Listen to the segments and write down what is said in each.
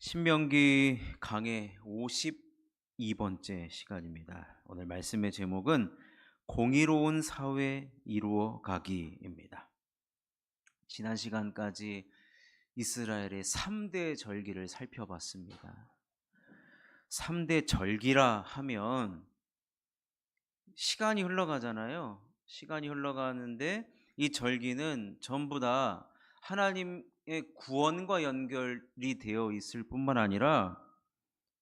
신명기 강의 52번째 시간입니다. 오늘 말씀의 제목은 공의로운 사회 이루어 가기입니다. 지난 시간까지 이스라엘의 3대 절기를 살펴봤습니다. 3대 절기라 하면 시간이 흘러가잖아요. 시간이 흘러가는데 이 절기는 전부 다 하나님의 구원과 연결이 되어 있을 뿐만 아니라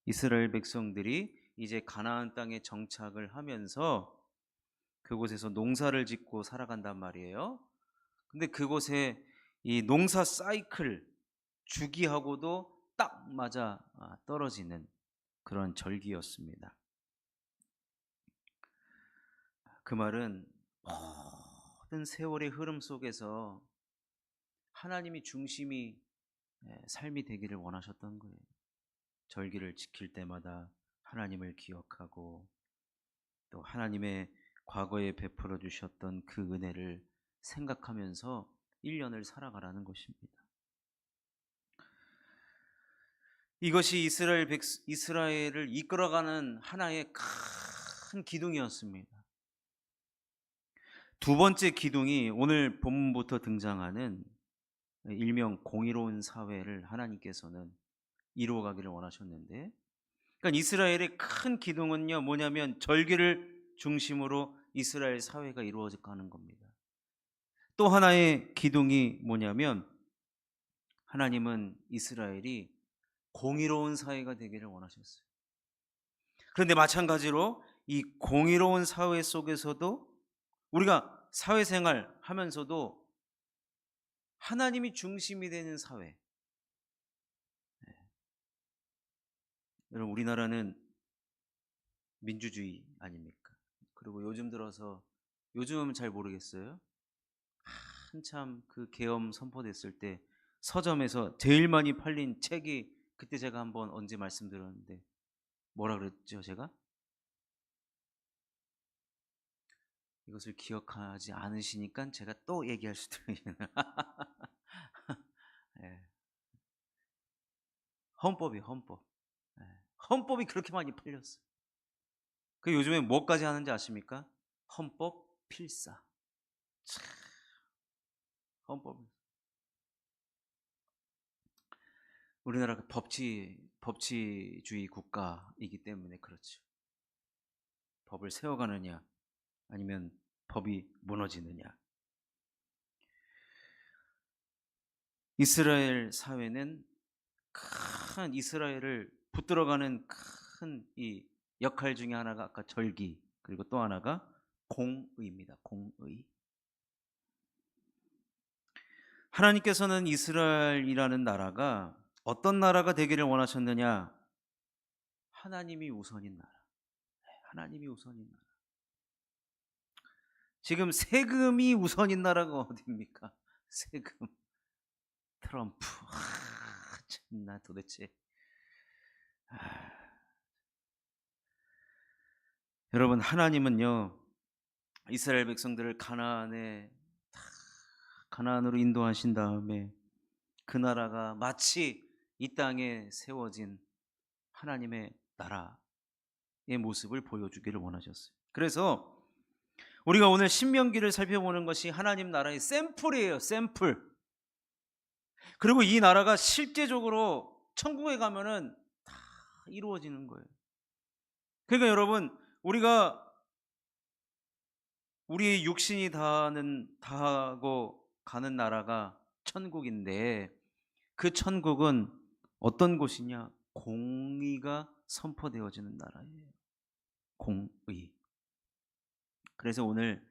이스라엘 백성들이 이제 가나안 땅에 정착을 하면서 그곳에서 농사를 짓고 살아간단 말이에요. 근데 그곳에 이 농사 사이클 주기하고도 딱 맞아 떨어지는 그런 절기였습니다. 그 말은 모든 세월의 흐름 속에서 하나님이 중심이 삶이 되기를 원하셨던 거예요. 절기를 지킬 때마다 하나님을 기억하고 또 하나님의 과거에 베풀어 주셨던 그 은혜를 생각하면서 1년을 살아가라는 것입니다. 이것이 이스라엘을 이끌어가는 하나의 큰 기둥이었습니다. 두 번째 기둥이 오늘 본문부터 등장하는 일명 공의로운 사회를 하나님께서는 이루어가기를 원하셨는데, 그러니까 이스라엘의 큰 기둥은요 뭐냐면 절기를 중심으로 이스라엘 사회가 이루어져 가는 겁니다. 또 하나의 기둥이 뭐냐면 하나님은 이스라엘이 공의로운 사회가 되기를 원하셨어요. 그런데 마찬가지로 이 공의로운 사회 속에서도 우리가 사회생활 하면서도 하나님이 중심이 되는 사회. 여러분, 우리나라는 민주주의 아닙니까? 그리고 요즘 들어서, 요즘은 잘 모르겠어요, 한참 그 계엄 선포됐을 때 서점에서 제일 많이 팔린 책이, 그때 제가 한번 언제 말씀드렸는데 뭐라 그랬죠 제가? 이것을 기억하지 않으시니까 제가 또 얘기할 수도 있는 예. 헌법. 예. 헌법이 그렇게 많이 팔렸어요. 그 요즘에 뭐까지 하는지 아십니까? 헌법 필사. 참, 헌법. 우리나라가 법치주의 국가이기 때문에 그렇죠. 법을 세워가느냐 아니면 법이 무너지느냐. 이스라엘 사회는 큰 이스라엘을 붙들어가는 큰 이 역할 중에 하나가 아까 절기, 그리고 또 하나가 공의입니다. 공의. 하나님께서는 이스라엘이라는 나라가 어떤 나라가 되기를 원하셨느냐? 하나님이 우선인 나라. 하나님이 우선인 나라. 지금 세금이 우선인 나라가 어디입니까? 세금. 트럼프. 참나 도대체. 여러분, 하나님은요 이스라엘 백성들을 가나안으로 인도하신 다음에 그 나라가 마치 이 땅에 세워진 하나님의 나라의 모습을 보여주기를 원하셨어요. 그래서 우리가 오늘 신명기를 살펴보는 것이 하나님 나라의 샘플이에요. 샘플. 그리고 이 나라가 실제적으로 천국에 가면은 다 이루어지는 거예요. 그러니까 여러분, 우리가 우리의 육신이 다하고 가는 나라가 천국인데, 그 천국은 어떤 곳이냐? 공의가 선포되어지는 나라예요. 공의. 그래서 오늘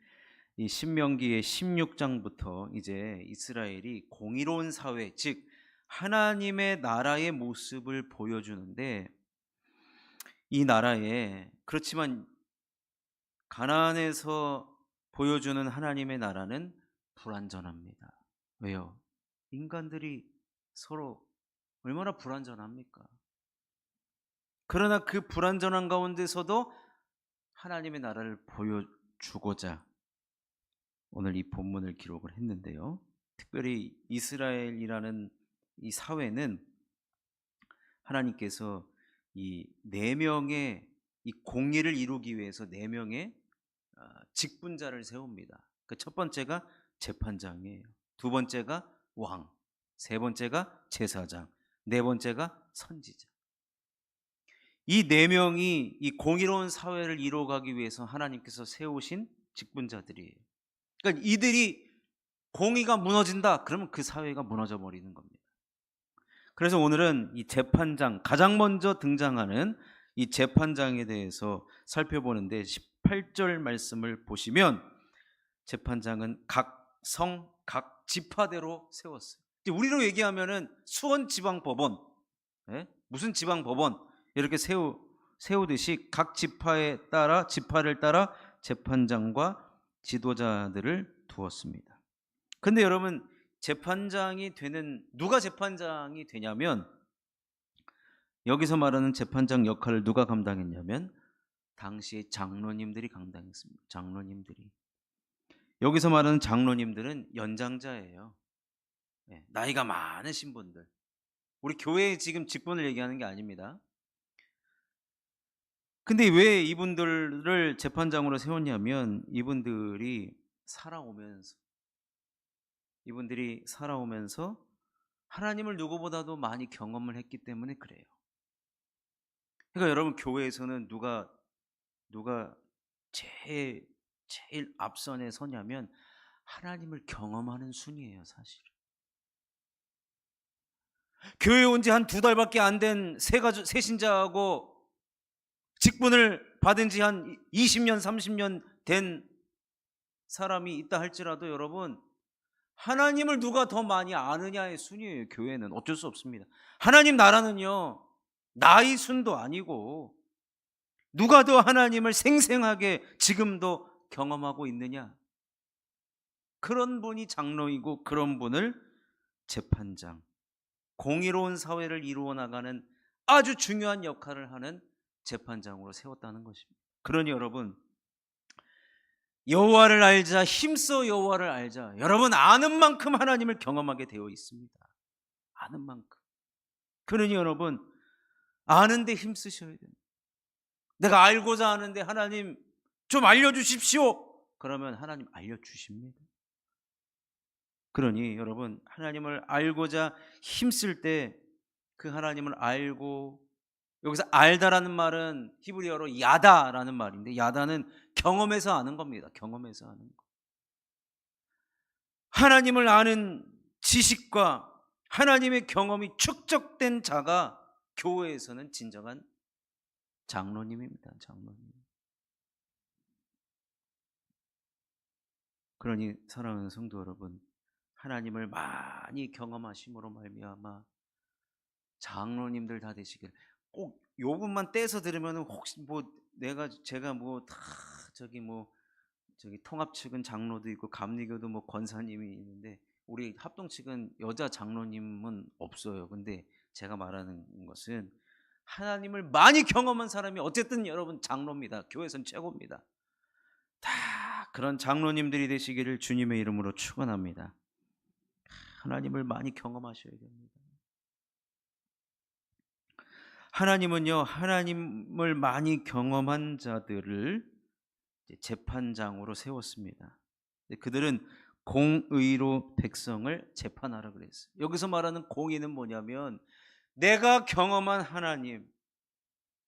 이 신명기의 16장부터 이제 이스라엘이 공의로운 사회, 즉 하나님의 나라의 모습을 보여주는데, 이 나라에, 그렇지만 가나안에서 보여주는 하나님의 나라는 불완전합니다. 왜요? 인간들이 서로 얼마나 불완전합니까? 그러나 그 불완전한 가운데서도 하나님의 나라를 보여주고자 오늘 이 본문을 기록을 했는데요. 특별히 이스라엘이라는 이 사회는 하나님께서 이 네 명의 이 공의를 이루기 위해서 네 명의 직분자를 세웁니다. 그 첫 번째가 재판장이에요. 두 번째가 왕, 세 번째가 제사장, 네 번째가 선지자. 이 네 명이 이 공의로운 사회를 이루어가기 위해서 하나님께서 세우신 직분자들이에요. 그러니까 이들이 공의가 무너진다, 그러면 그 사회가 무너져 버리는 겁니다. 그래서 오늘은 이 재판장, 가장 먼저 등장하는 이 재판장에 대해서 살펴보는데 18절 말씀을 보시면 재판장은 각 성, 각 지파대로 세웠어요. 우리로 얘기하면은 수원지방법원, 예? 무슨 지방법원 이렇게 세우듯이 각 지파를 따라 재판장과 지도자들을 두었습니다. 근데 여러분, 누가 재판장이 되냐면, 여기서 말하는 재판장 역할을 누가 감당했냐면 당시의 장로님들이 감당했습니다. 장로님들이. 여기서 말하는 장로님들은 연장자예요. 나이가 많으신 분들. 우리 교회에 지금 직분을 얘기하는 게 아닙니다. 근데 왜 이분들을 재판장으로 세웠냐면 이분들이 살아오면서 하나님을 누구보다도 많이 경험을 했기 때문에 그래요. 그러니까 여러분, 교회에서는 누가 제일 앞선에 서냐면 하나님을 경험하는 순이에요, 사실. 교회 온 지 한 2달밖에 안 된 새신자하고 직분을 받은 지 한 20년, 30년 된 사람이 있다 할지라도 여러분, 하나님을 누가 더 많이 아느냐의 순이에요. 교회는 어쩔 수 없습니다. 하나님 나라는요, 나이 순도 아니고 누가 더 하나님을 생생하게 지금도 경험하고 있느냐, 그런 분이 장로이고 그런 분을 재판장, 공의로운 사회를 이루어 나가는 아주 중요한 역할을 하는 재판장으로 세웠다는 것입니다. 그러니 여러분, 여호와를 알자, 힘써 여호와를 알자. 여러분, 아는 만큼 하나님을 경험하게 되어 있습니다. 아는 만큼. 그러니 여러분, 아는데 힘쓰셔야 됩니다. 내가 알고자 하는데 하나님 좀 알려주십시오. 그러면 하나님 알려주십니다. 그러니 여러분, 하나님을 알고자 힘쓸 때 그 하나님을 알고, 여기서 알다라는 말은 히브리어로 야다라는 말인데, 야다는 경험에서 아는 겁니다. 경험에서 아는 거. 하나님을 아는 지식과 하나님의 경험이 축적된 자가 교회에서는 진정한 장로님입니다. 장로님. 그러니 사랑하는 성도 여러분, 하나님을 많이 경험하심으로 말미암아 장로님들 다 되시길. 꼭 요 부분만 떼서 들으면 혹시 제가 다 저기 통합 측은 장로도 있고 감리교도 권사님이 있는데 우리 합동 측은 여자 장로님은 없어요. 근데 제가 말하는 것은 하나님을 많이 경험한 사람이 어쨌든 여러분 장로입니다. 교회에선 최고입니다. 다 그런 장로님들이 되시기를 주님의 이름으로 축원합니다. 하나님을 많이 경험하셔야 됩니다. 하나님은요, 하나님을 많이 경험한 자들을 재판장으로 세웠습니다. 그들은 공의로 백성을 재판하라 그랬어요. 여기서 말하는 공의는 뭐냐면 내가 경험한 하나님,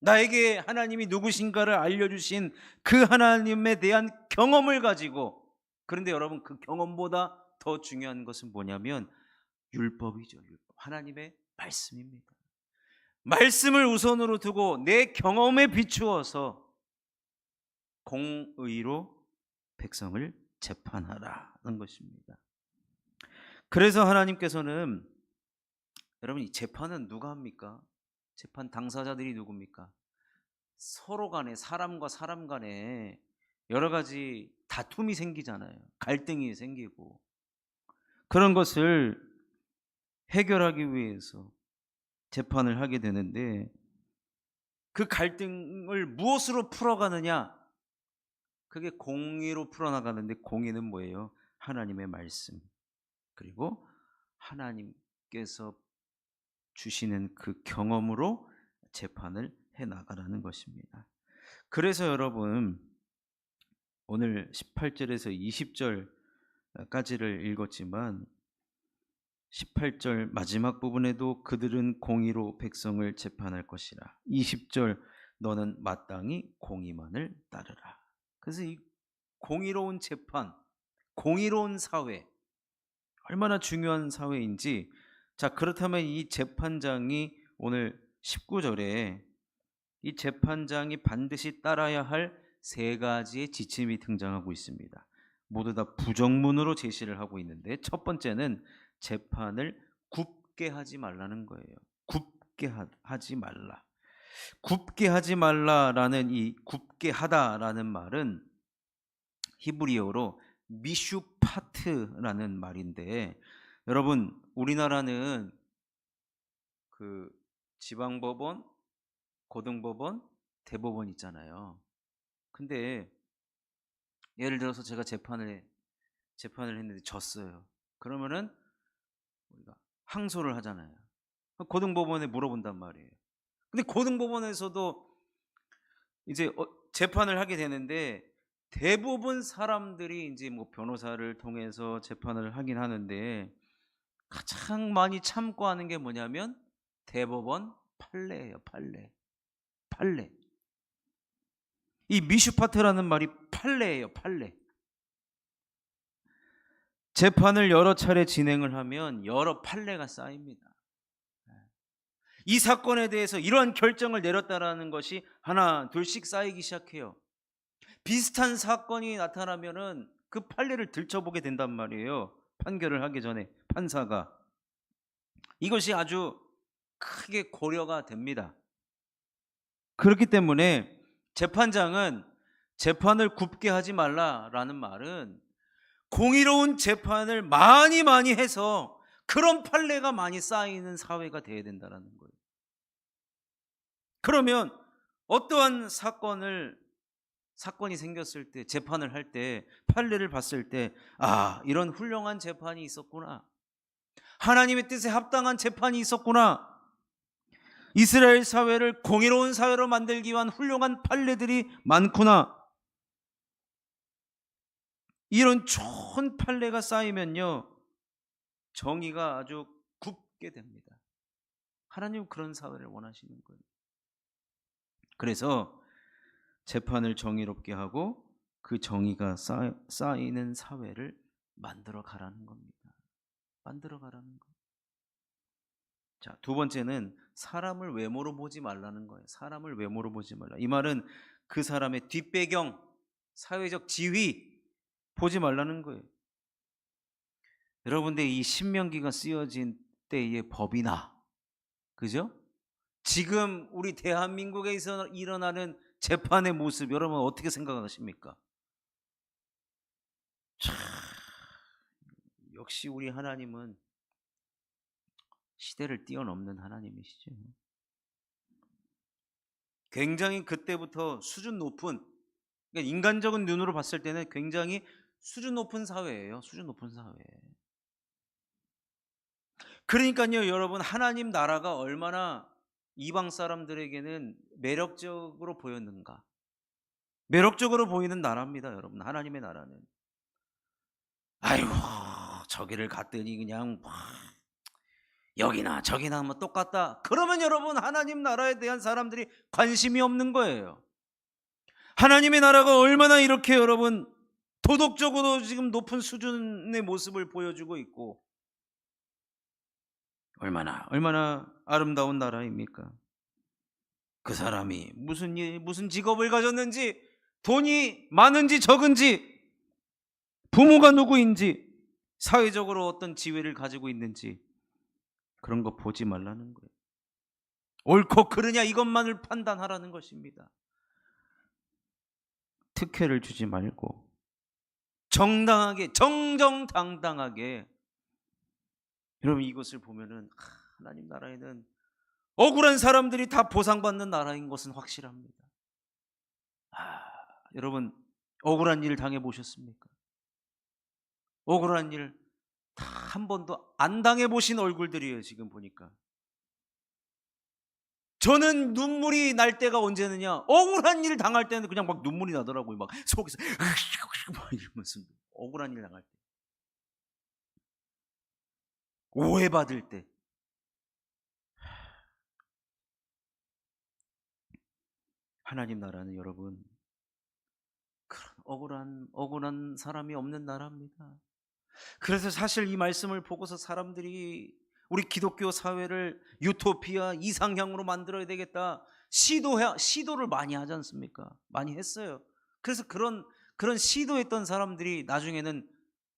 나에게 하나님이 누구신가를 알려주신 그 하나님에 대한 경험을 가지고, 그런데 여러분, 그 경험보다 더 중요한 것은 뭐냐면 율법이죠. 율법. 하나님의 말씀입니다. 말씀을 우선으로 두고 내 경험에 비추어서 공의로 백성을 재판하라는 것입니다. 그래서 하나님께서는, 여러분, 이 재판은 누가 합니까? 재판 당사자들이 누굽니까? 서로 간에, 사람과 사람 간에 여러 가지 다툼이 생기잖아요. 갈등이 생기고, 그런 것을 해결하기 위해서 재판을 하게 되는데, 그 갈등을 무엇으로 풀어가느냐? 그게 공의로 풀어나가는데, 공의는 뭐예요? 하나님의 말씀, 그리고 하나님께서 주시는 그 경험으로 재판을 해 나가라는 것입니다. 그래서 여러분 오늘 18절에서 20절까지를 읽었지만 18절 마지막 부분에도 그들은 공의로 백성을 재판할 것이라. 20절 너는 마땅히 공의만을 따르라. 그래서 이 공의로운 재판, 공의로운 사회 얼마나 중요한 사회인지. 자, 그렇다면 이 재판장이 오늘 19절에 이 재판장이 반드시 따라야 할 세 가지의 지침이 등장하고 있습니다. 모두 다 부정문으로 제시를 하고 있는데 첫 번째는 재판을 굽게 하지 말라는 거예요. 굽게 하지 말라. 굽게 하지 말라라는 이 굽게 하다라는 말은 히브리어로 미슈파트라는 말인데, 여러분 우리나라는 그 지방법원, 고등법원, 대법원 있잖아요. 근데 예를 들어서 제가 재판을 했는데 졌어요. 그러면은 우리가 항소를 하잖아요. 고등법원에 물어본단 말이에요. 근데 고등법원에서도 이제 재판을 하게 되는데 대부분 사람들이 이제 뭐 변호사를 통해서 재판을 하긴 하는데 가장 많이 참고하는 게 뭐냐면 대법원 판례예요. 판례. 이 미슈파트라는 말이 판례예요. 판례. 재판을 여러 차례 진행을 하면 여러 판례가 쌓입니다. 이 사건에 대해서 이러한 결정을 내렸다라는 것이 하나 둘씩 쌓이기 시작해요. 비슷한 사건이 나타나면은 그 판례를 들춰보게 된단 말이에요. 판결을 하기 전에 판사가. 이것이 아주 크게 고려가 됩니다. 그렇기 때문에 재판장은 재판을 굽게 하지 말라라는 말은 공의로운 재판을 많이 해서 그런 판례가 많이 쌓이는 사회가 돼야 된다는 거예요. 그러면 어떠한 사건이 생겼을 때, 재판을 할 때, 판례를 봤을 때, 아, 이런 훌륭한 재판이 있었구나. 하나님의 뜻에 합당한 재판이 있었구나. 이스라엘 사회를 공의로운 사회로 만들기 위한 훌륭한 판례들이 많구나. 이런 좋은 판례가 쌓이면요, 정의가 아주 굽게 됩니다. 하나님은 그런 사회를 원하시는 거예요. 그래서 재판을 정의롭게 하고 그 정의가 쌓이는 사회를 만들어 가라는 겁니다. 만들어 가라는 거. 자, 두 번째는 사람을 외모로 보지 말라는 거예요. 사람을 외모로 보지 말라. 이 말은 그 사람의 뒷배경, 사회적 지위 보지 말라는 거예요. 여러분들 이 신명기가 쓰여진 때의 법이나, 그죠? 지금 우리 대한민국에서 일어나는 재판의 모습 여러분 어떻게 생각하십니까? 참, 역시 우리 하나님은 시대를 뛰어넘는 하나님이시죠. 굉장히 그때부터 수준 높은, 그러니까 인간적인 눈으로 봤을 때는 굉장히 수준 높은 사회예요. 수준 높은 사회. 그러니까요, 여러분, 하나님 나라가 얼마나 이방 사람들에게는 매력적으로 보였는가. 매력적으로 보이는 나라입니다, 여러분. 하나님의 나라는. 아이고, 저기를 갔더니 그냥 여기나 저기나 뭐 똑같다. 그러면 여러분, 하나님 나라에 대한 사람들이 관심이 없는 거예요. 하나님의 나라가 얼마나 이렇게 여러분 도덕적으로 지금 높은 수준의 모습을 보여주고 있고 얼마나 아름다운 나라입니까? 그 사람이 무슨 직업을 가졌는지, 돈이 많은지 적은지, 부모가 누구인지, 사회적으로 어떤 지위를 가지고 있는지 그런 거 보지 말라는 거예요. 옳고 그르냐 이것만을 판단하라는 것입니다. 특혜를 주지 말고 정당하게, 정정당당하게. 여러분, 이것을 보면은 하나님 나라에는 억울한 사람들이 다 보상받는 나라인 것은 확실합니다. 여러분, 억울한 일 당해보셨습니까? 억울한 일 다 한 번도 안 당해보신 얼굴들이에요. 지금 보니까 저는 눈물이 날 때가 언제느냐? 억울한 일 당할 때는 그냥 막 눈물이 나더라고요. 막 속에서 막 이러면서 억울한 일 당할 때, 오해받을 때. 하나님 나라는 여러분 그런 억울한 사람이 없는 나라입니다. 그래서 사실 이 말씀을 보고서 사람들이 우리 기독교 사회를 유토피아 이상향으로 만들어야 되겠다. 시도를 많이 하지 않습니까? 많이 했어요. 그래서 그런 시도했던 사람들이 나중에는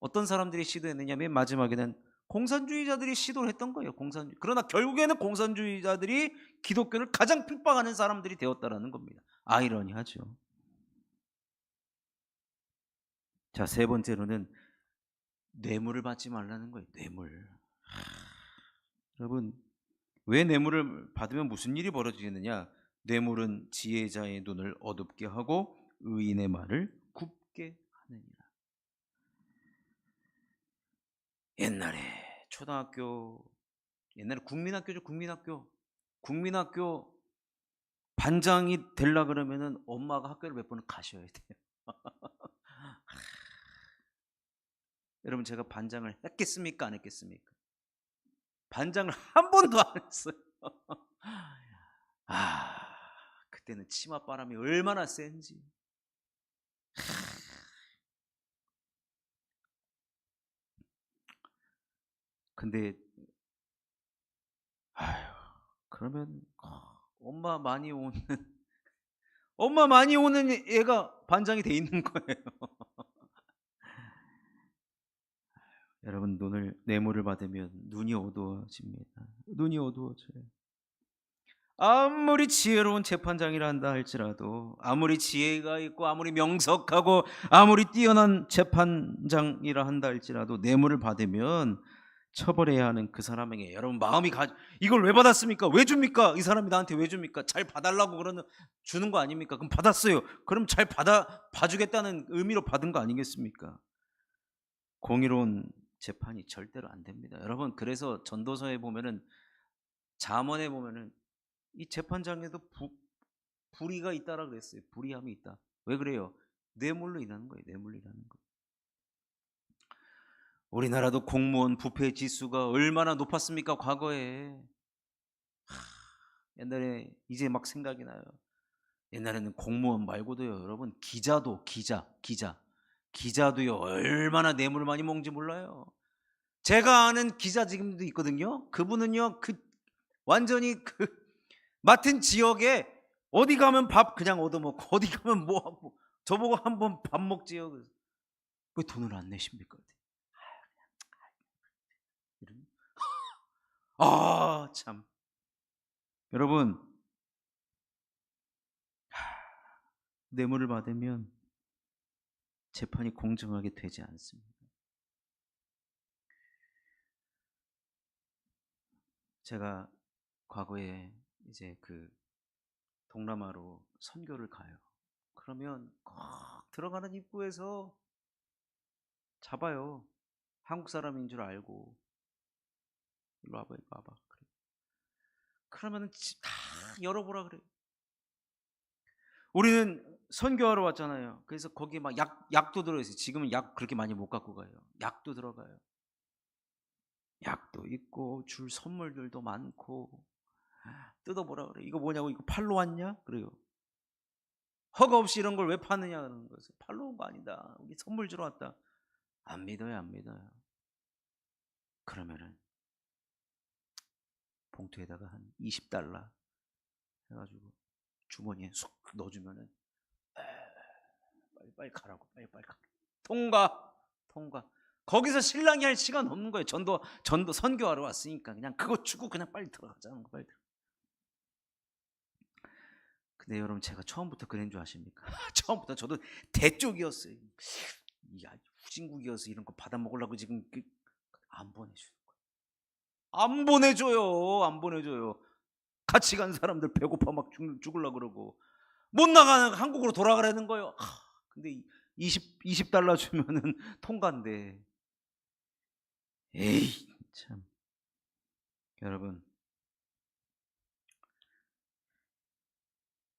어떤 사람들이 시도했느냐? 맨 마지막에는 공산주의자들이 시도를 했던 거예요. 그러나 결국에는 공산주의자들이 기독교를 가장 핍박하는 사람들이 되었다라는 겁니다. 아이러니하죠. 자, 세 번째로는 뇌물을 받지 말라는 거예요. 뇌물. 여러분, 왜 뇌물을 받으면 무슨 일이 벌어지느냐? 뇌물은 지혜자의 눈을 어둡게 하고 의인의 말을 굽게 하느니라. 옛날에 옛날에 국민학교죠. 국민학교 반장이 되려 그러면은 엄마가 학교를 몇 번을 가셔야 돼요. 여러분, 제가 반장을 했겠습니까? 안 했겠습니까? 반장을 한 번도 안 했어요. 그때는 치맛바람이 얼마나 센지. 근데 아휴, 그러면 엄마 많이 오는 엄마 많이 오는 애가 반장이 돼 있는 거예요. 여러분, 뇌물을 받으면 눈이 어두워집니다. 눈이 어두워져요. 아무리 지혜로운 재판장이라 한다 할지라도, 아무리 지혜가 있고 아무리 명석하고 아무리 뛰어난 재판장이라 한다 할지라도 뇌물을 받으면 처벌해야 하는 그 사람에게 여러분 이걸 왜 받았습니까? 왜 줍니까? 이 사람이 나한테 왜 줍니까? 잘 봐달라고 주는 거 아닙니까? 그럼 받았어요. 그럼 잘 봐주겠다는 의미로 받은 거 아니겠습니까? 공의로운 재판이 절대로 안 됩니다. 여러분, 그래서 전도서에 보면은, 잠언에 보면은 이 재판장에도 불의가 있다라 그랬어요. 불의함이 있다. 왜 그래요? 뇌물로 인하는 거예요. 뇌물로 인하는 거. 우리나라도 공무원 부패 지수가 얼마나 높았습니까? 과거에. 옛날에 이제 막 생각이 나요. 옛날에는 공무원 말고도요, 여러분, 기자도요 얼마나 뇌물 많이 먹는지 몰라요. 제가 아는 기자 지금도 있거든요. 그분은요, 완전히 맡은 지역에 어디 가면 밥 그냥 얻어먹고 어디 가면 뭐 하고, 저보고 한번 밥 먹지요. 왜 돈을 안 내십니까? 참. 여러분, 뇌물을 받으면 재판이 공정하게 되지 않습니다. 제가 과거에 이제 동남아로 선교를 가요. 그러면 꼭 들어가는 입구에서 잡아요. 한국 사람인 줄 알고. 이리 와봐, 이리 와봐. 그러면은 다 열어보라 그래요. 우리는 선교하러 왔잖아요. 그래서 거기 막 약도 들어있어요. 지금은 약 그렇게 많이 못 갖고 가요. 약도 들어가요. 약도 있고 줄 선물들도 많고. 뜯어보라 그래. 이거 뭐냐고, 이거 팔로 왔냐? 그래요. 허가 없이 이런 걸 왜 파느냐 그러는 거예요. 팔로 온 거 아니다. 우리 선물 주러 왔다. 안 믿어요, 안 믿어요. 그러면은 봉투에다가 한 20달러 해가지고 주머니에 쑥 넣어주면은, 빨리 가라고, 빨리 가. 통과. 거기서 신랑이 할 시간 없는 거예요. 전도 선교하러 왔으니까 그냥 그거 주고 그냥 빨리 들어가자는 거, 빨리. 근데 여러분, 제가 처음부터 그런 줄 아십니까? 처음부터 저도 대쪽이었어요. 후진국이어서 이런 거 받아 먹으려고 지금 안 보내주는 거예요. 안 보내줘요. 같이 간 사람들 배고파 막 죽으려고 그러고, 못 나가는 한국으로 돌아가라는 거예요. 근데 20달러 주면은 통과인데. 에이, 참. 여러분,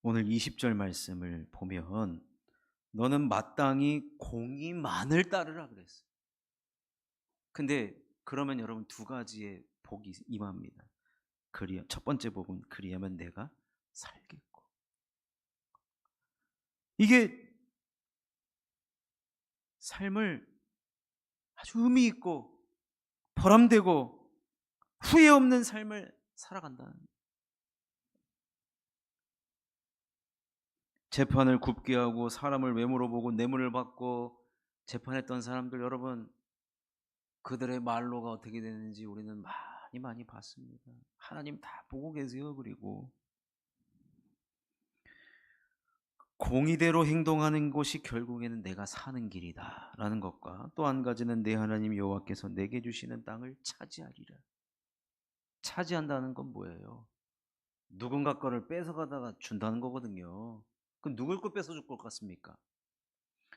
오늘 20절 말씀을 보면 너는 마땅히 공의만을 따르라 그랬어요. 근데 그러면 여러분 두 가지의 복이 임합니다. 첫 번째 복은 그리하면 내가 살겠고. 이게 삶을 아주 의미 있고 보람되고 후회 없는 삶을 살아간다는 거예요. 재판을 굽게 하고 사람을 외모로 보고 뇌물을 받고 재판했던 사람들, 여러분 그들의 말로가 어떻게 되는지 우리는 많이 봤습니다. 하나님 다 보고 계세요. 그리고 공의대로 행동하는 것이 결국에는 내가 사는 길이다 라는 것과, 또 한 가지는 내 하나님 여호와께서 내게 주시는 땅을 차지하리라. 차지한다는 건 뭐예요? 누군가 거를 뺏어가다가 준다는 거거든요. 그럼 누굴 거 뺏어줄 것 같습니까?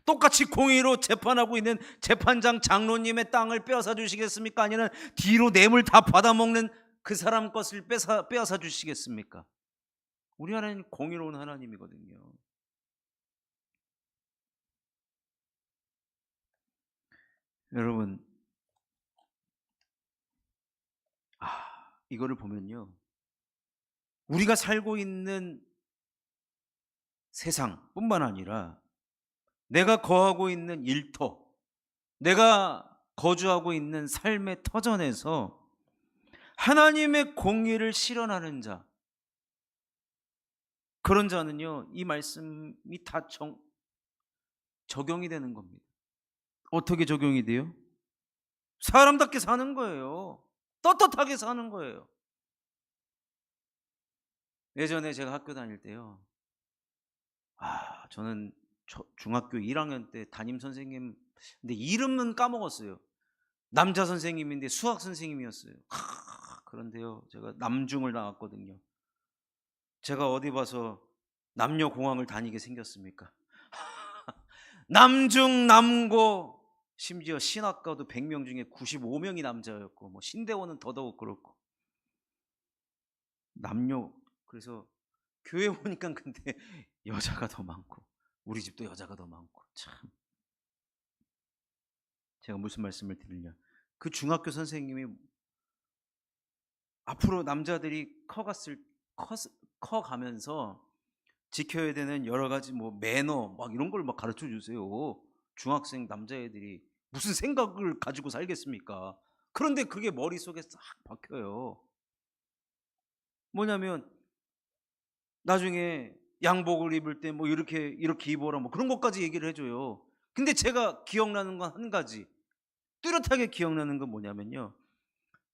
똑같이 공의로 재판하고 있는 재판장 장로님의 땅을 빼앗아 주시겠습니까? 아니면 뒤로 뇌물 다 받아먹는 그 사람 것을 빼앗아 주시겠습니까? 우리 하나님 공의로운 하나님이거든요. 여러분, 이거를 보면요, 우리가 살고 있는 세상뿐만 아니라 내가 거하고 있는 일터, 내가 거주하고 있는 삶의 터전에서 하나님의 공의를 실현하는 자, 그런 자는요, 이 말씀이 다 적용이 되는 겁니다. 어떻게 적용이 돼요? 사람답게 사는 거예요. 떳떳하게 사는 거예요. 예전에 제가 학교 다닐 때요, 저는 중학교 1학년 때 담임 선생님, 근데 이름은 까먹었어요. 남자 선생님인데 수학 선생님이었어요. 그런데요, 제가 남중을 나왔거든요. 제가 어디 봐서 남녀공학을 다니게 생겼습니까? 남중 남고, 심지어 신학과도 100명 중에 95명이 남자였고, 뭐 신대원은 더더욱 그렇고, 남녀, 그래서 교회 오니까 근데 여자가 더 많고 우리 집도 여자가 더 많고, 참, 제가 무슨 말씀을 드리냐, 그 중학교 선생님이 앞으로 남자들이 커가면서 지켜야 되는 여러 가지 뭐 매너 막 이런 걸 막 가르쳐 주세요. 중학생 남자애들이 무슨 생각을 가지고 살겠습니까? 그런데 그게 머릿속에 싹 박혀요. 뭐냐면 나중에 양복을 입을 때 뭐 이렇게 입어라 뭐 그런 것까지 얘기를 해줘요. 근데 제가 기억나는 건 한 가지, 뚜렷하게 기억나는 건 뭐냐면요,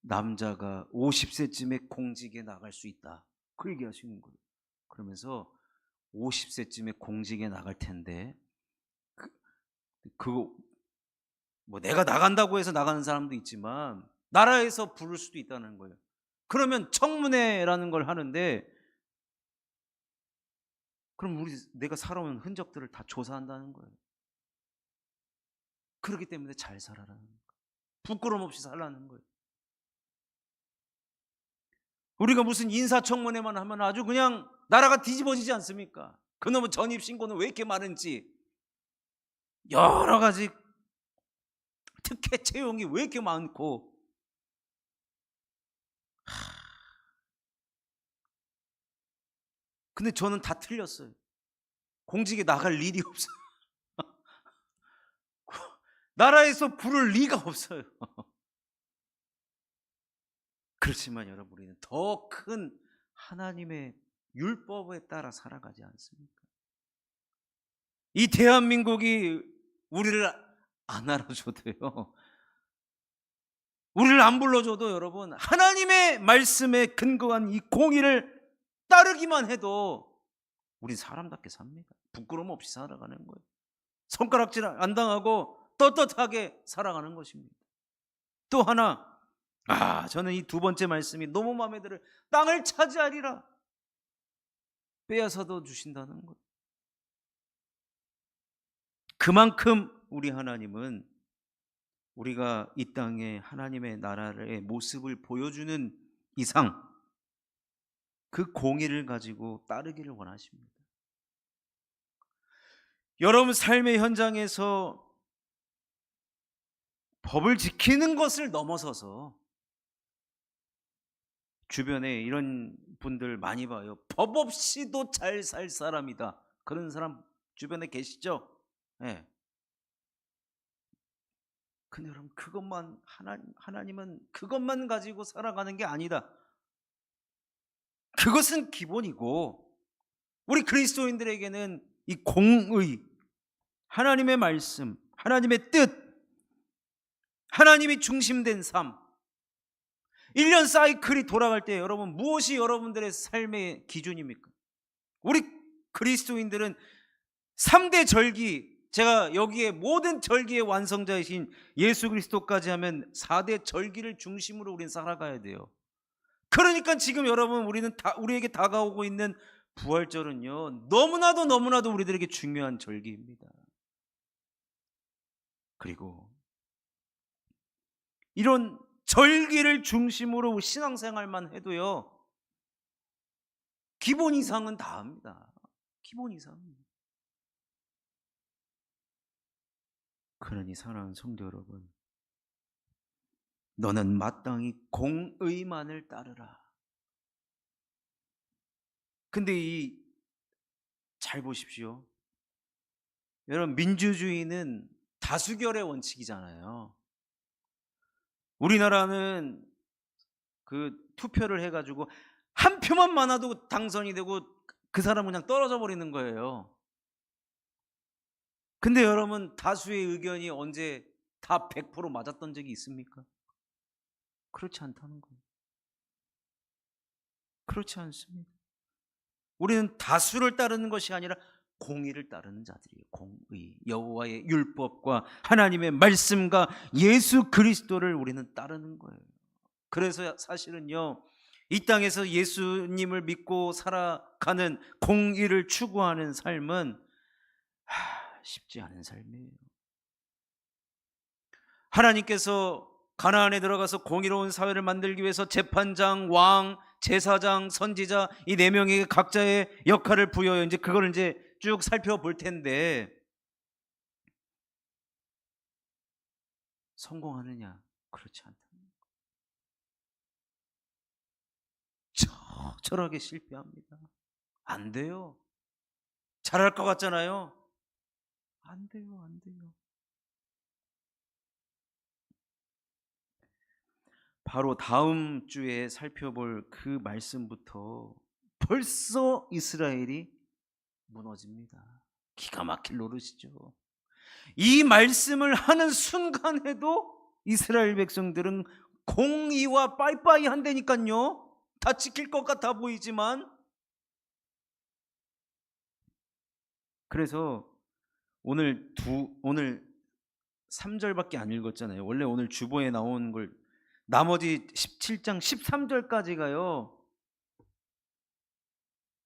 남자가 50세쯤에 공직에 나갈 수 있다, 그 얘기 하시는 거예요. 그러면서 50세쯤에 공직에 나갈 텐데 그거 뭐 내가 나간다고 해서 나가는 사람도 있지만 나라에서 부를 수도 있다는 거예요. 그러면 청문회라는 걸 하는데, 그럼 내가 살아온 흔적들을 다 조사한다는 거예요. 그렇기 때문에 잘 살아라는 거예요. 부끄럼 없이 살라는 거예요. 우리가 무슨 인사청문회만 하면 아주 그냥 나라가 뒤집어지지 않습니까? 그놈의 전입신고는 왜 이렇게 많은지, 여러 가지 특혜 채용이 왜 이렇게 많고, 근데 저는 다 틀렸어요. 공직에 나갈 일이 없어요. 나라에서 부를 리가 없어요. 그렇지만 여러분, 우리는 더 큰 하나님의 율법에 따라 살아가지 않습니까? 이 대한민국이 우리를 안 알아줘도요, 우리를 안 불러줘도 여러분, 하나님의 말씀에 근거한 이 공의를 따르기만 해도 우린 사람답게 삽니다. 부끄러움 없이 살아가는 거예요. 손가락질 안 당하고 떳떳하게 살아가는 것입니다. 또 하나, 저는 이 두 번째 말씀이 너무 마음에 들어요. 땅을 차지하리라. 빼앗아도 주신다는 것. 그만큼 우리 하나님은 우리가 이 땅에 하나님의 나라의 모습을 보여주는 이상 그 공의를 가지고 따르기를 원하십니다. 여러분 삶의 현장에서 법을 지키는 것을 넘어서서 주변에 이런 분들 많이 봐요. 법 없이도 잘 살 사람이다. 그런 사람 주변에 계시죠? 예. 근데 여러분 그것만 하나님은 그것만 가지고 살아가는 게 아니다. 그것은 기본이고 우리 그리스도인들에게는 이 공의, 하나님의 말씀, 하나님의 뜻, 하나님이 중심된 삶, 1년 사이클이 돌아갈 때 여러분 무엇이 여러분들의 삶의 기준입니까? 우리 그리스도인들은 3대 절기, 제가 여기에 모든 절기의 완성자이신 예수 그리스도까지 하면 4대 절기를 중심으로 우리는 살아가야 돼요. 그러니까 지금 여러분 우리에게 다가오고 있는 부활절은요 너무나도 우리들에게 중요한 절기입니다. 그리고 이런 절기를 중심으로 신앙생활만 해도요 기본 이상은 다 합니다. 기본 이상은. 그러니 사랑하는 성도 여러분, 너는 마땅히 공의만을 따르라. 근데 잘 보십시오. 여러분 민주주의는 다수결의 원칙이잖아요. 우리나라는 그 투표를 해가지고 한 표만 많아도 당선이 되고 그 사람은 그냥 떨어져 버리는 거예요. 근데 여러분 다수의 의견이 언제 다 100% 맞았던 적이 있습니까? 그렇지 않다는 거예요. 그렇지 않습니다. 우리는 다수를 따르는 것이 아니라 공의를 따르는 자들이에요. 공의, 여호와의 율법과 하나님의 말씀과 예수 그리스도를 우리는 따르는 거예요. 그래서 사실은요 이 땅에서 예수님을 믿고 살아가는 공의를 추구하는 삶은 쉽지 않은 삶이에요. 하나님께서 가나안에 들어가서 공의로운 사회를 만들기 위해서 재판장, 왕, 제사장, 선지자 이 4명에게 각자의 역할을 부여해요. 이제 그걸 이제 쭉 살펴볼 텐데 성공하느냐? 그렇지 않다. 처절하게 실패합니다. 안 돼요. 잘할 것 같잖아요. 안 돼요. 안 돼요. 바로 다음 주에 살펴볼 그 말씀부터 벌써 이스라엘이 무너집니다. 기가 막힐 노릇이죠. 이 말씀을 하는 순간에도 이스라엘 백성들은 공의와 빠이빠이 한다니까요. 다 지킬 것 같아 보이지만. 그래서 오늘 3절밖에 안 읽었잖아요. 원래 오늘 주보에 나온 걸 나머지 17장 13절까지가요.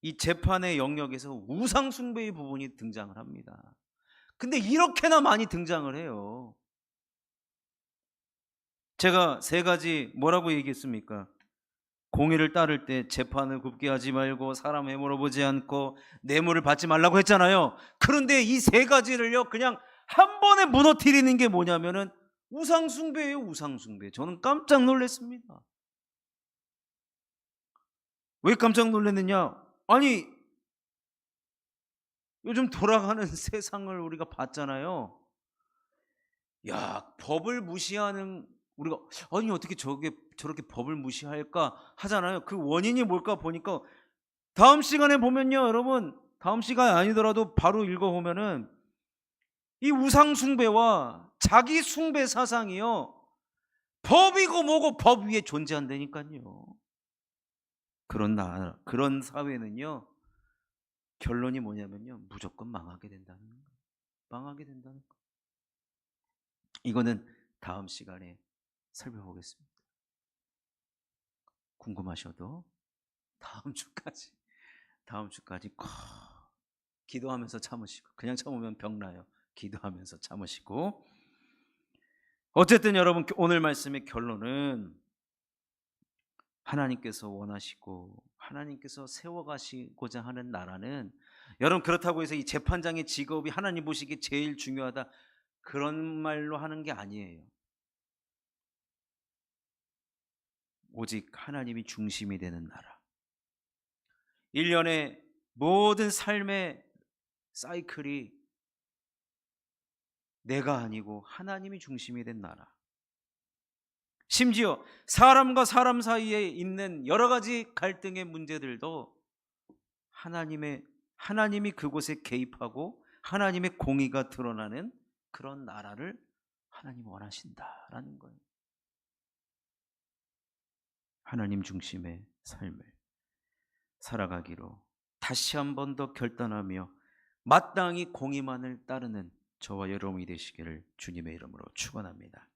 이 재판의 영역에서 우상 숭배의 부분이 등장을 합니다. 근데 이렇게나 많이 등장을 해요. 제가 3가지 뭐라고 얘기했습니까? 공의를 따를 때 재판을 굽게 하지 말고 사람 해물어 보지 않고 뇌물을 받지 말라고 했잖아요. 그런데 이 3가지를요 그냥 한 번에 무너뜨리는 게 뭐냐면은 우상숭배예요. 우상숭배. 저는 깜짝 놀랐습니다. 왜 깜짝 놀랐느냐? 아니 요즘 돌아가는 세상을 우리가 봤잖아요. 야, 법을 무시하는 우리가 아니 어떻게 저렇게 법을 무시할까 하잖아요. 그 원인이 뭘까 보니까 다음 시간에 보면요, 여러분 다음 시간이 아니더라도 바로 읽어보면은 이 우상 숭배와 자기 숭배 사상이요 법이고 뭐고 법 위에 존재한다니까요. 그런 사회는요 결론이 뭐냐면요 무조건 망하게 된다는 거예요. 망하게 된다는 거. 이거는 다음 시간에 살펴보겠습니다. 궁금하셔도 다음 주까지 기도하면서 참으시고, 그냥 참으면 병나요. 기도하면서 참으시고. 어쨌든 여러분 오늘 말씀의 결론은 하나님께서 원하시고 하나님께서 세워가시고자 하는 나라는 여러분 그렇다고 해서 이 재판장의 직업이 하나님 보시기에 제일 중요하다 그런 말로 하는 게 아니에요. 오직 하나님이 중심이 되는 나라. 1년의 모든 삶의 사이클이 내가 아니고 하나님이 중심이 된 나라. 심지어 사람과 사람 사이에 있는 여러 가지 갈등의 문제들도 하나님이 그곳에 개입하고 하나님의 공의가 드러나는 그런 나라를 하나님 원하신다라는 거예요. 하나님 중심의 삶을 살아가기로 다시 한 번 더 결단하며 마땅히 공의만을 따르는 저와 여러분이 되시기를 주님의 이름으로 축원합니다.